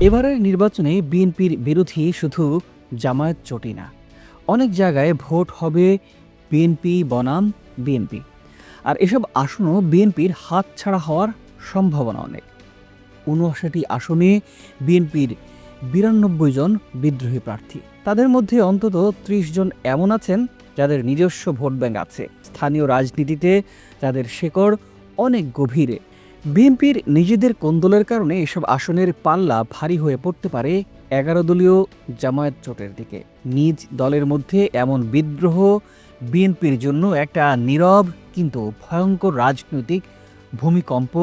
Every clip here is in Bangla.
এবারের নির্বাচনে বিএনপির বিরোধী শুধু জামায়াত জোটই না, অনেক জায়গায় ভোট হবে বিএনপি বনাম বিএনপি। আর এসব আসনও বিএনপির হাতছাড়া হওয়ার সম্ভাবনা অনেক। ৫৯ আসনে বিএনপির ৯২ জন বিদ্রোহী প্রার্থী, তাদের মধ্যে অন্তত ৩০ জন এমন আছেন যাদের নিজস্ব ভোট ব্যাংক আছে, স্থানীয় রাজনীতিতে যাদের শেকড় অনেক গভীরে। বিএনপির নিজেদের কোন্দলের কারণে এসব আসনের পাল্লা ভারী হয়ে পড়তে পারে ১১ দলীয় জামায়াত জোটের দিকে। নিজ দলের মধ্যে এমন বিদ্রোহ বিএনপির জন্য একটা নীরব কিন্তু ভয়ঙ্কর রাজনৈতিক ভূমিকম্প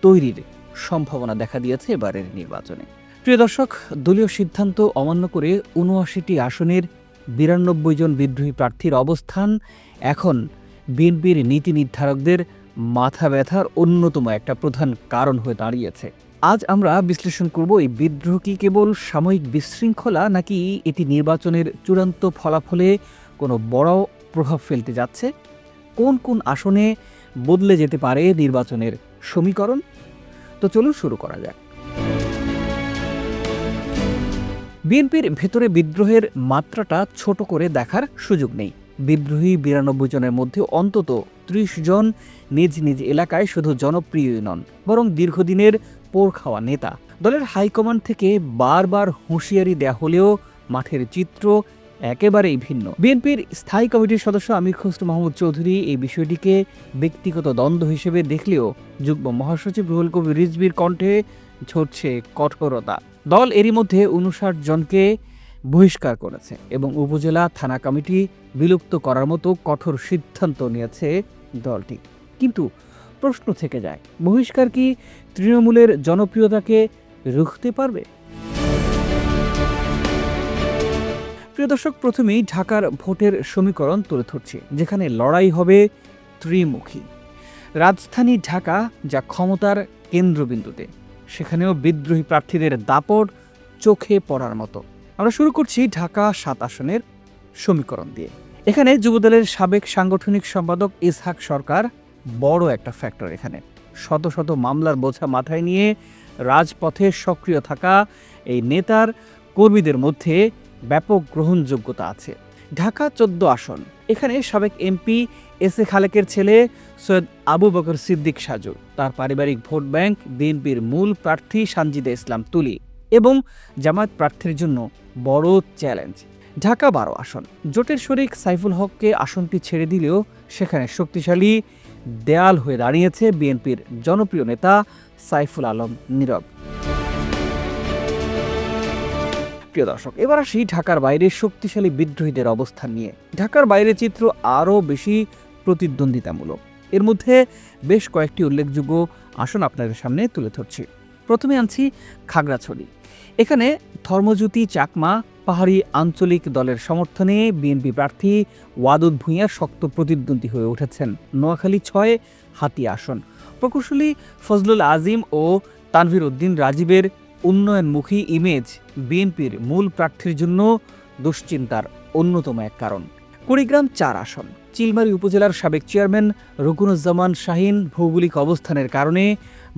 তৈরির সম্ভাবনা দেখা দিয়েছে এবারের নির্বাচনে। প্রিয় দর্শক, দলীয় সিদ্ধান্ত অমান্য করে ৭৯টি আসনের ৯২ জন বিদ্রোহী প্রার্থীর অবস্থান এখন বিএনপির নীতি নির্ধারকদের মাথা ব্যথার অন্যতম একটা প্রধান কারণ হয়ে দাঁড়িয়েছে। আজ আমরা বিশ্লেষণ করব এই বিদ্রোহ কি কেবল সাময়িক বিশৃঙ্খলা, নাকি এটি নির্বাচনের চূড়ান্ত ফলাফলে কোনো বড় প্রভাব ফেলতে যাচ্ছে। কোন কোন আসনে বদলে যেতে পারে নির্বাচনের সমীকরণ। তো চলুন শুরু করা যাক। বিএনপির ভেতরে বিদ্রোহের মাত্রাটা ছোট করে দেখার সুযোগ নেই। বিদ্রোহী ৯২ জনের মধ্যে অন্তত ৩০ জন নিজ নিজ এলাকায় শুধু জনপ্রিয়ই নন, বরং দীর্ঘদিনের পোড় খাওয়া নেতা। দলের হাইকমান্ড থেকে বারবার হুঁশিয়ারি দেয়া হলেও মাঠের চিত্র একেবারেই ভিন্ন। বিএনপির স্থায়ী কমিটির সদস্য আমীর খসরু মাহমুদ চৌধুরী এই বিষয়টিকে ব্যক্তিগত দ্বন্দ্ব হিসেবে দেখলেও যুগ্ম মহাসচিব রুহুল কবির রিজভীর কণ্ঠে ঝরছে কঠোরতা। দল এরই মধ্যে ৫৯ জনকে বহিষ্কার করেছে এবং উপজেলা থানা কমিটি বিলুপ্ত করার মতো কঠোর সিদ্ধান্ত নিয়েছে দলটি। কিন্তু প্রশ্ন থেকে যায়, বহিষ্কার কি তৃণমূলের জনপ্রিয়তাকে রুখতে পারবে? প্রিয় দর্শক, প্রথমেই ঢাকার ভোটের সমীকরণ তুলে ধরছি, যেখানে লড়াই হবে ত্রিমুখী। রাজধানী ঢাকা যা ক্ষমতার কেন্দ্রবিন্দুতে, সেখানেও বিদ্রোহী প্রার্থীদের দাপট চোখে পড়ার মতো। আমরা শুরু করছি ঢাকা ৭ আসনের সমীকরণ দিয়ে। এখানে যুবদলের সাবেক সাংগঠনিক সম্পাদক ইসহাক সরকার বড় একটা ফ্যাক্টর। এখানে শত শত মামলার বোঝা মাথায় নিয়ে রাজপথে সক্রিয় থাকা এই নেতার কর্মীদের মধ্যে ব্যাপক গ্রহণযোগ্যতা আছে। ঢাকা ১৪ আসন, এখানে সাবেক এমপি এস এ খালেকের ছেলে সৈয়দ আবু বকর সিদ্দিক সাজু, তার পারিবারিক ভোট ব্যাংক বিএনপির মূল প্রার্থী সানজিদা ইসলাম তুলি এবং জামায়াত প্রার্থীর জন্য বড় চ্যালেঞ্জ। ঢাকা ১২ আসন, জোটের শরিক সাইফুল হককে আসনটি ছেড়ে দিলেও সেখানে শক্তিশালী দেয়াল হয়ে দাঁড়িয়েছে বিএনপির জনপ্রিয় নেতা সাইফুল আলম নীরব। প্রিয় দর্শক, এবার আসি ঢাকার বাইরে শক্তিশালী বিদ্রোহীদের অবস্থান নিয়ে। ঢাকার বাইরে চিত্র আরও বেশি প্রতিদ্বন্দ্বিতামূলক। এর মধ্যে বেশ কয়েকটি উল্লেখযোগ্য আসন আপনাদের সামনে তুলে ধরছি। প্রথমে আনছি খাগড়াছড়ি। এখানে ধর্মজ্যোতি চাকমা পাহাড়ি আঞ্চলিক দলের সমর্থনে বিএনপি প্রার্থী ওয়াদুদ ভূঁইয়া শক্ত প্রতিদ্বন্দ্বী হয়ে উঠেছেন। নোয়াখালী ৬ হাতিয়া আসন, প্রকৌশলী ফজলুল আজিম ও তানভীর উদ্দিন রাজীবের উন্নয়নমুখী ইমেজ বিএনপির মূল প্রার্থীর জন্য দুশ্চিন্তার অন্যতম এক কারণ। কুড়িগ্রাম ৪ আসন, চিলমারী উপজেলার সাবেক চেয়ারম্যান রুকুনুজ্জামান শাহীন ভৌগোলিক অবস্থানের কারণে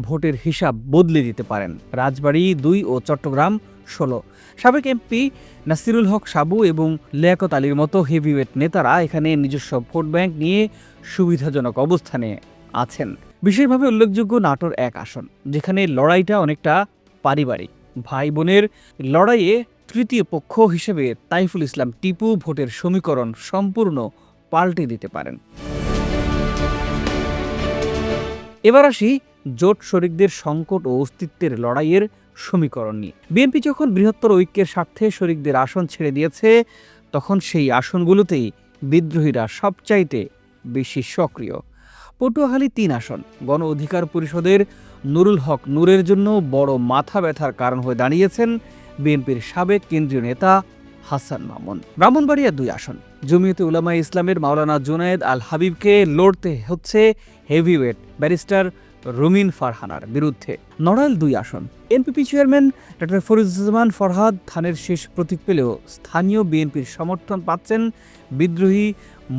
ভোটের হিসাব বদলে দিতে পারেন। রাজবাড়ী ২ ও চট্টগ্রাম ১৬, সাবেক এমপি নাসিরুল হক সাবু এবং লিয়াকত আলীর মতো হেভিওয়েট নেতারা এখানে নিজস্ব ভোট ব্যাংক নিয়ে সুবিধাজনক অবস্থানে আছেন। বিশেষভাবে উল্লেখযোগ্য নাটোর ১ আসন, যেখানে লড়াইটা অনেকটা পারিবারিক। ভাই বোনের লড়াইয়ে তৃতীয় পক্ষ হিসেবে তাইফুল ইসলাম টিপু ভোটের সমীকরণ সম্পূর্ণ পাল্টে দিতে পারেন। এবার আসি জোট শরিকদের সংকট ও অস্তিত্বের লড়াইয়ের সমীকরণ নিয়ে। বিএনপি যখন বৃহত্তর ঐক্যের স্বার্থে শরিকদের আসন ছেড়ে দিয়েছে, তখন সেই আসনগুলোতেই বিদ্রোহীরা সবচাইতে বেশি সক্রিয়। পটুয়াখালী ৩ আসন, গণ অধিকার পরিষদের নুরুল হক নূরের জন্য বড় মাথা ব্যথার কারণ হয়ে দাঁড়িয়েছেন বিএনপির সাবেক কেন্দ্রীয় নেতা হাসান মামুন। ব্রাহ্মণবাড়িয়া ২ আসন, জমিয়তে উলামায়ে ইসলামের মাওলানা জুনায়েদ আল হাবিবকে লড়তে হচ্ছে হেভিওয়েট ব্যারিস্টার রুমিন ফারহানার বিরুদ্ধে। নড়াইল ২ আসন, NPP chairman doctor Fariduzzaman Farhad ধানের শেষ প্রতীক পেলেও স্থানীয় বিএনপির সমর্থন পাচ্ছেন বিদ্রোহী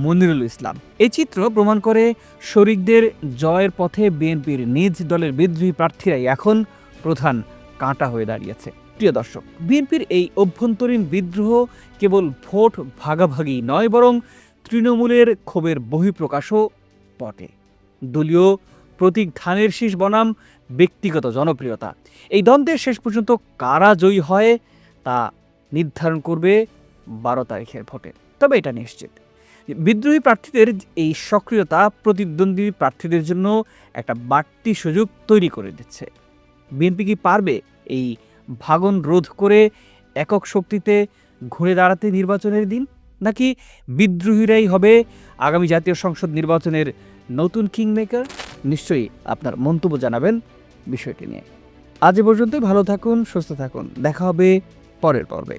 মনিরুল ইসলাম। এই চিত্র প্রমাণ করে শরিকদের জয়ের পথে বিএনপির নিজ দলের বিদ্রোহী প্রার্থীরাই এখন প্রধান কাঁটা হয়ে দাঁড়িয়েছে। প্রিয় দর্শক, বিএনপির এই অভ্যন্তরীণ বিদ্রোহ কেবল ভোট ভাগাভাগি নয়, বরং তৃণমূলের ক্ষোভের বহিঃপ্রকাশও বটে। দলীয় প্রতীক ধানের শীষ বনাম ব্যক্তিগত জনপ্রিয়তা, এই দ্বন্দ্বের শেষ পর্যন্ত কারা জয়ী হয় তা নির্ধারণ করবে 12 তারিখের ভোটে। তবে এটা নিশ্চিত, বিদ্রোহী প্রার্থীদের এই সক্রিয়তা প্রতিদ্বন্দ্বী প্রার্থীদের জন্য একটা বাড়তি সুযোগ তৈরি করে দিচ্ছে। বিএনপি কি পারবে এই ভাঙন রোধ করে একক শক্তিতে ঘুরে দাঁড়াতে নির্বাচনের দিন, নাকি বিদ্রোহীরাই হবে আগামী জাতীয় সংসদ নির্বাচনের নতুন কিংমেকার? নিশ্চয়ই আপনার মন্তব্য জানাবেন বিষয়টি নিয়ে। আজ এ পর্যন্তই। ভালো থাকুন, সুস্থ থাকুন, দেখা হবে পরের পর্বে।